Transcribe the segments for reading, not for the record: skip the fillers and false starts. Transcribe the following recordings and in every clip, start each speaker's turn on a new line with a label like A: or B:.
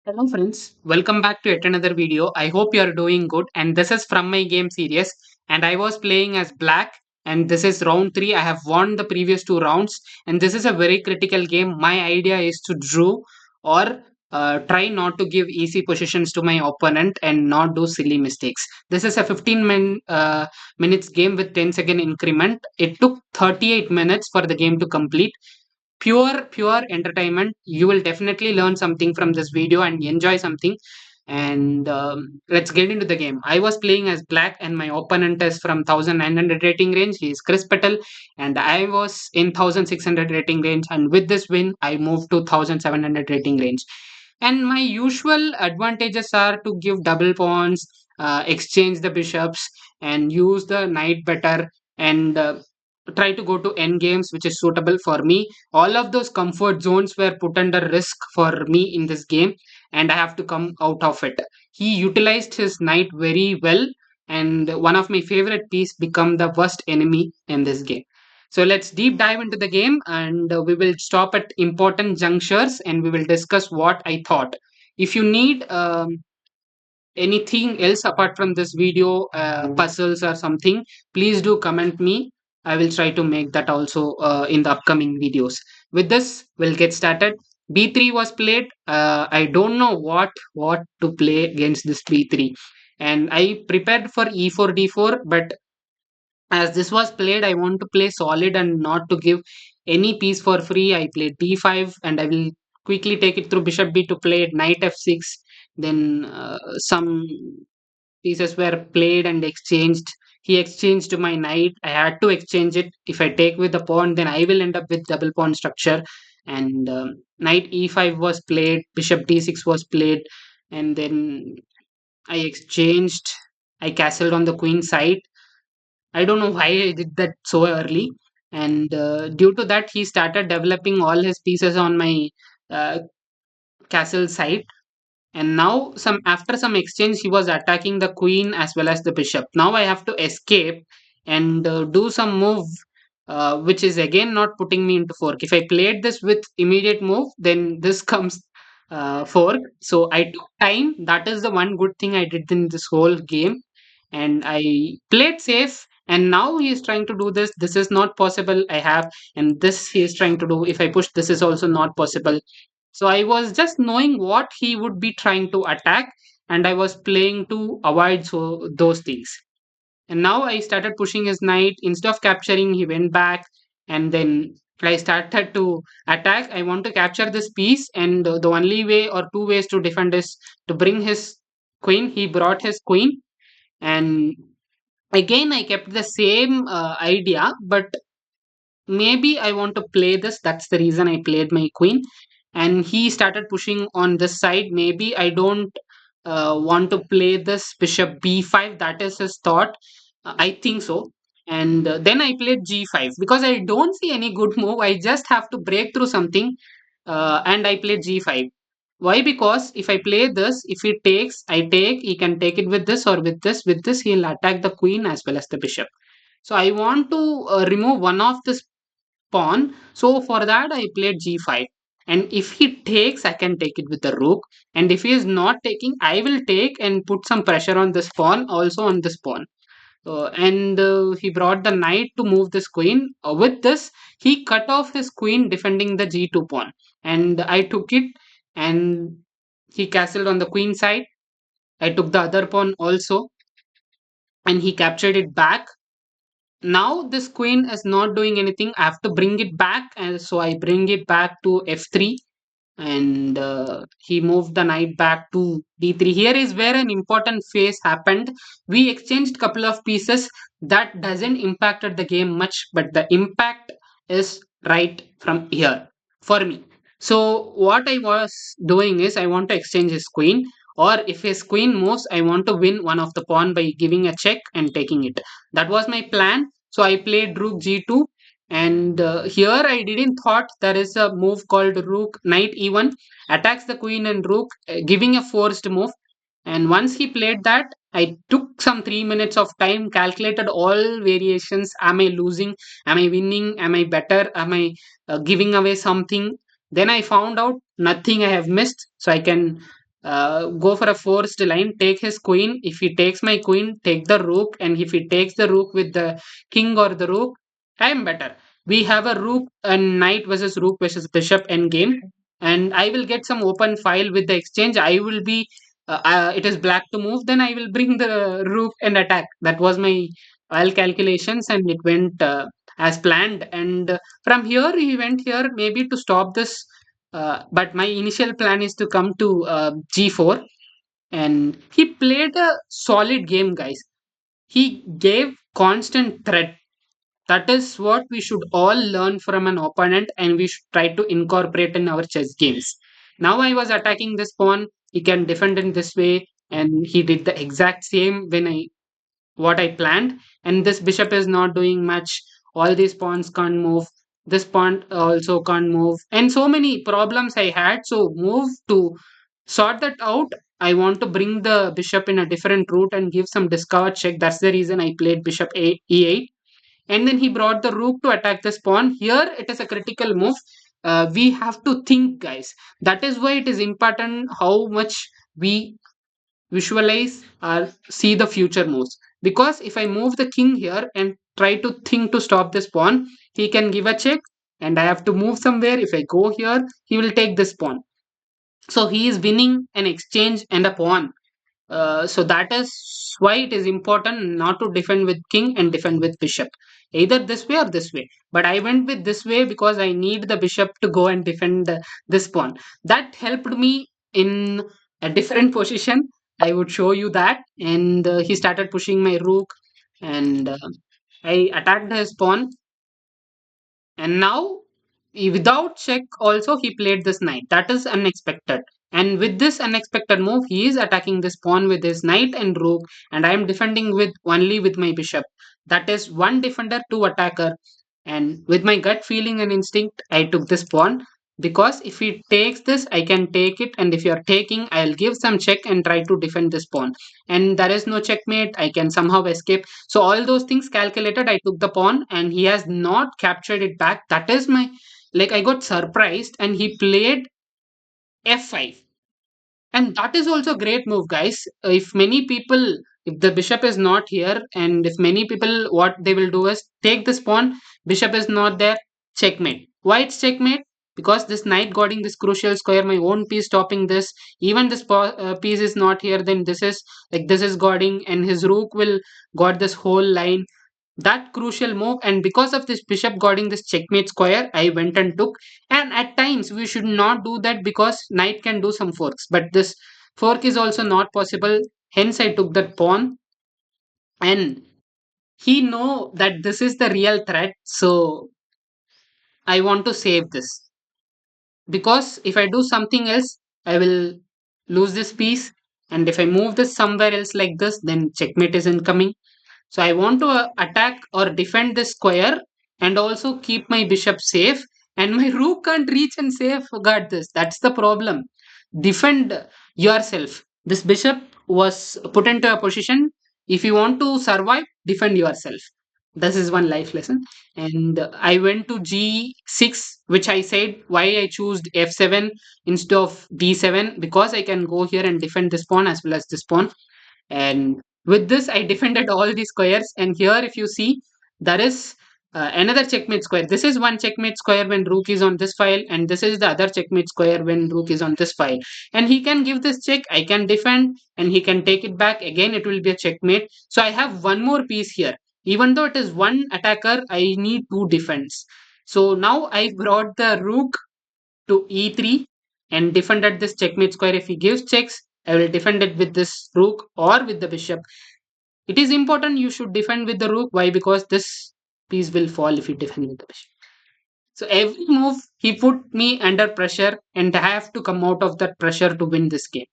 A: Hello friends, welcome back to yet another video. I hope you are doing good and this is from my game series and I was playing as black and this is round 3. I have won the previous two rounds and this is a very critical game. My idea is to draw or try not to give easy positions to my opponent and not do silly mistakes. This is a 15 minutes game with 10-second increment. It took 38 minutes for the game to complete. Pure entertainment. You will definitely learn something from this video and enjoy something. And let's get into the game. I was playing as black and my opponent is from 1900 rating range. He is Chris Petal and I was in 1600 rating range, and with this win I moved to 1700 rating range. And my usual advantages are to give double pawns, exchange the bishops, and use the knight better, and try to go to end games which is suitable for me. All of those comfort zones were put under risk for me in this game, and I have to come out of it. He utilized his knight very well, and one of my favorite piece become the worst enemy in this game. So let's deep dive into the game, and we will stop at important junctures and we will discuss what I thought. If you need anything else apart from this video, puzzles or something, please do comment me. I will try to make that also in the upcoming videos. With this, we'll get started. B3 was played. I don't know what to play against this B3, and I prepared for E4 D4, but as this was played, I want to play solid and not to give any piece for free. I played d5 and I will quickly take it through bishop b to play knight f6. Then some pieces were played and exchanged. He exchanged my knight. I had to exchange it. If I take with the pawn, then I will end up with double pawn structure. And knight e5 was played, bishop d6 was played, and then I exchanged. I castled on the queen side. I don't know why I did that so early. And due to that, he started developing all his pieces on my uh, castle side. And now, some after some exchange, he was attacking the queen as well as the bishop. Now I have to escape and do some move, which is again not putting me into fork. If I played this with immediate move, then this comes fork. So I took time. That is the one good thing I did in this whole game, and I played safe. And now he is trying to do this. This is not possible. I have, and this he is trying to do. If I push, this is also not possible. So I was just knowing what he would be trying to attack, and I was playing to avoid those things. And now I started pushing his knight. Instead of capturing, he went back, and then I started to attack. I want to capture this piece, and the only way or two ways to defend is to bring his queen. He brought his queen, and again I kept the same idea, but maybe I want to play this. That's the reason I played my queen. And he started pushing on this side. Maybe I don't want to play this bishop b5. That is his thought. I think so. And then I played g5 because I don't see any good move. I just have to break through something. And I played g5. Why? Because if I play this, if he takes, I take. He can take it with this or with this. With this, he'll attack the queen as well as the bishop. So I want to remove one of this pawn. So for that I played g5. And if he takes, I can take it with the rook. And if he is not taking, I will take and put some pressure on this pawn, also on this pawn. And he brought the knight to move this queen. With this, he cut off his queen defending the g2 pawn. And I took it, and he castled on the queen side. I took the other pawn also, and he captured it back. Now this queen is not doing anything. I have to bring it back, and so I bring it back to f3, and he moved the knight back to d3. Here is where an important phase happened. We exchanged couple of pieces. That doesn't impacted the game much, but the impact is right from here for me. So what I was doing is I want to exchange his queen, or if his queen moves, I want to win one of the pawn by giving a check and taking it. That was my plan. So I played rook g2, and here I didn't thought there is a move called rook knight e1 attacks the queen and rook, giving a forced move. And once he played that, I took some 3 minutes of time, calculated all variations. Am I losing? Am I winning? Am I better? Am I giving away something? Then I found out nothing I have missed. So I can go for a forced line, take his queen. If he takes my queen, take the rook, and if he takes the rook with the king or the rook, I am better. We have a rook and knight versus rook versus bishop end game, and I will get some open file with the exchange. I will be it is black to move, then I will bring the rook and attack. That was my all calculations, and it went as planned. And from here he went here maybe to stop this, but my initial plan is to come to g4, and he played a solid game, guys. He gave constant threat. That is what we should all learn from an opponent, and we should try to incorporate in our chess games. Now I was attacking this pawn, he can defend in this way, and he did the exact same when I what I planned. And this bishop is not doing much. All these pawns can't move. This pawn also can't move. And so many problems I had. So move to sort that out. I want to bring the bishop in a different route and give some discover check. That's the reason I played bishop e8. And then he brought the rook to attack this pawn. Here it is a critical move. We have to think, guys. That is why it is important how much we visualize or see the future moves. Because if I move the king here and try to think to stop this pawn, he can give a check, and I have to move somewhere. If I go here, he will take this pawn. So he is winning an exchange and a pawn. So that is why it is important not to defend with king and defend with bishop, either this way or this way. But I went with this way because I need the bishop to go and defend this pawn. That helped me in a different position. I would show you that. And he started pushing my rook, and I attacked his pawn. And now, without check, also he played this knight. That is unexpected. And with this unexpected move, he is attacking this pawn with his knight and rook, and I am defending with only with my bishop. That is one defender, two attacker. And with my gut feeling and instinct, I took this pawn, because if he takes this, I can take it, and if you are taking, I'll give some check and try to defend this pawn. And there is no checkmate. I can somehow escape. So all those things calculated, I took the pawn, and he has not captured it back. That is my, like, I got surprised, and he played f5. And that is also a great move, guys. If many people, if the bishop is not here, and if many people, what they will do is take this pawn, bishop is not there, checkmate. Why it's checkmate? Because this knight guarding this crucial square, my own piece stopping this, even this piece is not here, then this is like this is guarding, and his rook will guard this whole line. That crucial move, and because of this bishop guarding this checkmate square, I went and took. And at times we should not do that, because knight can do some forks, but this fork is also not possible. Hence I took that pawn, and he know that this is the real threat. So I want to save this, because if I do something else, I will lose this piece. And if I move this somewhere else like this, then checkmate is incoming. So I want to attack or defend this square, and also keep my bishop safe. And my rook can't reach and safeguard this. That's the problem. Defend yourself. This bishop was put into a position. If you want to survive, defend yourself. This is one life lesson. And I went to g6, which I said why I chose f7 instead of d7, because I can go here and defend this pawn as well as this pawn. And with this I defended all the squares. And here if you see, there is another checkmate square. This is one checkmate square when rook is on this file, and this is the other checkmate square when rook is on this file. And he can give this check, I can defend, and he can take it back again, it will be a checkmate. So I have one more piece here. Even though it is one attacker, I need two defense. So now I brought the rook to e3 and defended this checkmate square. If he gives checks, I will defend it with this rook or with the bishop. It is important you should defend with the rook. Why? Because this piece will fall if you defend with the bishop. So every move he put me under pressure, and I have to come out of that pressure to win this game.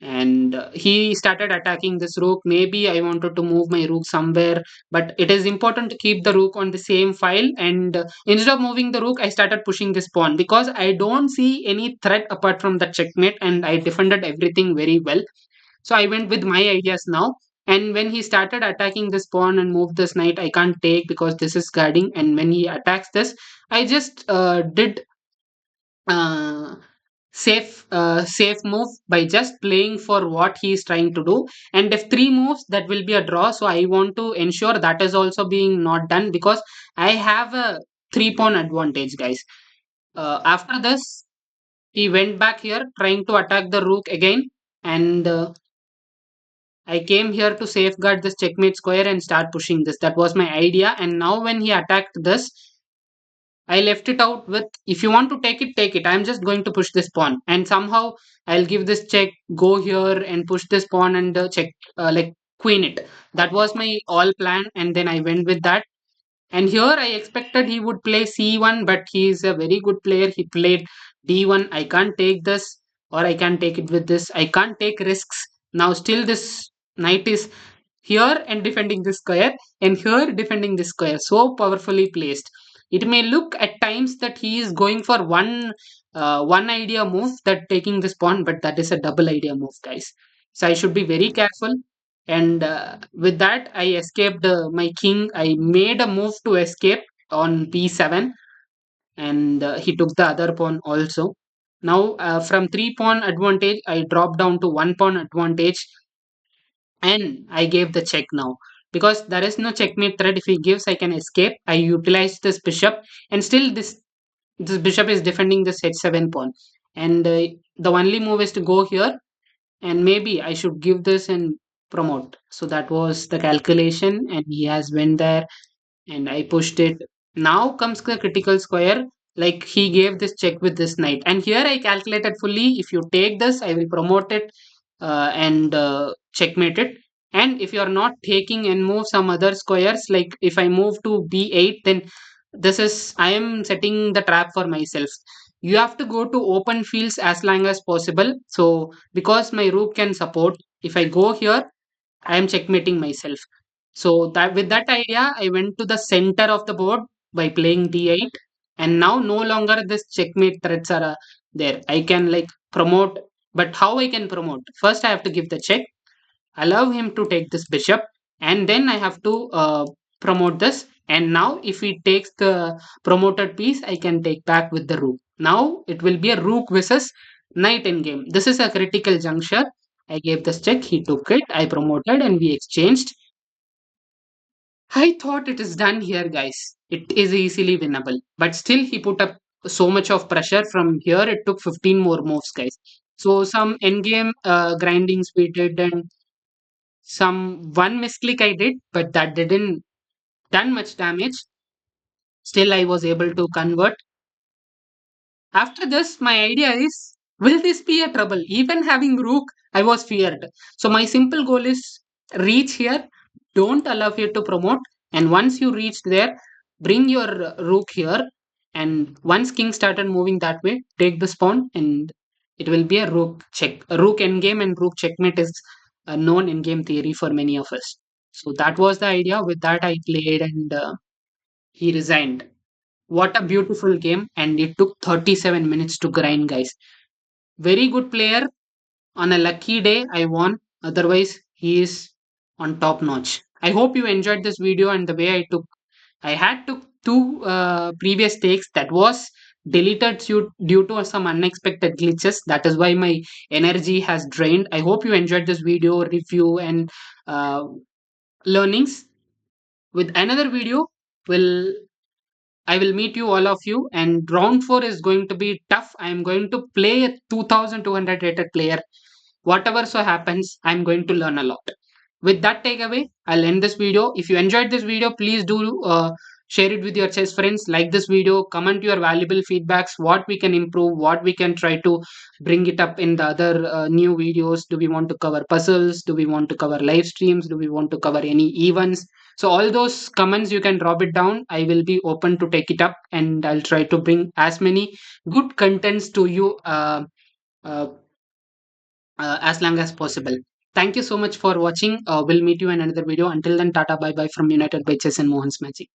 A: And he started attacking this rook. Maybe I wanted to move my rook somewhere, but it is important to keep the rook on the same file. And instead of moving the rook, I started pushing this pawn, because I don't see any threat apart from the checkmate, and I defended everything very well. So I went with my ideas now. And when he started attacking this pawn and moved this knight, I can't take because this is guarding. And when he attacks this, I just did. Uh, safe move by just playing for what he is trying to do. And if three moves, that will be a draw. So I want to ensure that is also being not done, because I have a 3 pawn advantage, guys. After this, he went back here trying to attack the rook again, and I came here to safeguard this checkmate square and start pushing this. That was my idea. And now when he attacked this, I left it out with, if you want to take it, take it. I'm just going to push this pawn. And somehow I'll give this check, go here and push this pawn and check, like queen it. That was my all plan. And then I went with that. And here I expected he would play c1, but he is a very good player. He played d1. I can't take this, or I can take it with this. I can't take risks. Now still this knight is here and defending this square, and here defending this square. So powerfully placed. It may look at times that he is going for one idea move, that taking this pawn, but that is a double idea move, guys. So I should be very careful. And with that, I escaped my king. I made a move to escape on b7, and he took the other pawn also. Now from 3 pawn advantage, I dropped down to 1 pawn advantage, and I gave the check now, because there is no checkmate threat. If he gives, I can escape. I utilize this bishop, and still this bishop is defending this h7 pawn, and the only move is to go here, and maybe I should give this and promote. So that was the calculation, and he has went there, and I pushed it. Now comes the critical square. Like, he gave this check with this knight, and here I calculated fully. If you take this, I will promote it and checkmate it. And if you are not taking and move some other squares, like if I move to b8, then this is, I am setting the trap for myself. You have to go to open fields as long as possible. So because my rook can support, if I go here, I am checkmating myself. So that, with that idea, I went to the center of the board by playing d8, and now no longer this checkmate threats are there. I can like promote, but how I can promote? First, I have to give the check, allow him to take this bishop, and then I have to promote this. And now, if he takes the promoted piece, I can take back with the rook. Now it will be a rook versus knight in game. This is a critical juncture. I gave this check, he took it, I promoted, and we exchanged. I thought it is done here, guys. It is easily winnable. But still, he put up so much of pressure. From here, it took 15 more moves, guys. So some endgame grindings we did, and some one misclick I did, but that didn't done much damage. Still, I was able to convert. After this, my idea is, will this be a trouble? Even having rook, I was feared. So my simple goal is, reach here, don't allow here to promote, and once you reach there, bring your rook here, and once king started moving that way, take the pawn, and it will be a rook check. A rook endgame and rook checkmate is a known endgame theory for many of us. So that was the idea. With that, I played, and he resigned. What a beautiful game, and it took 37 minutes to grind, guys. Very good player. On a lucky day, I won. Otherwise, he is on top notch. I hope you enjoyed this video and the way I had took two previous takes that was deleted due to some unexpected glitches. That is why my energy has drained. I hope you enjoyed this video review and uh, learnings. With another video, will I will meet you, all of you, and round 4 is going to be tough. I am going to play a 2200 rated player. Whatever so happens, I am going to learn a lot. With that takeaway, I'll end this video. If you enjoyed this video, please do share it with your chess friends. Like this video, comment your valuable feedbacks, what we can improve, what we can try to bring it up in the other new videos. Do we want to cover puzzles? Do we want to cover live streams? Do we want to cover any events? So all those comments you can drop it down. I will be open to take it up, and I'll try to bring as many good contents to you uh, as long as possible. Thank you so much for watching. We'll meet you in another video. Until then, tata, bye bye from United by Chess and Mohan's Magic.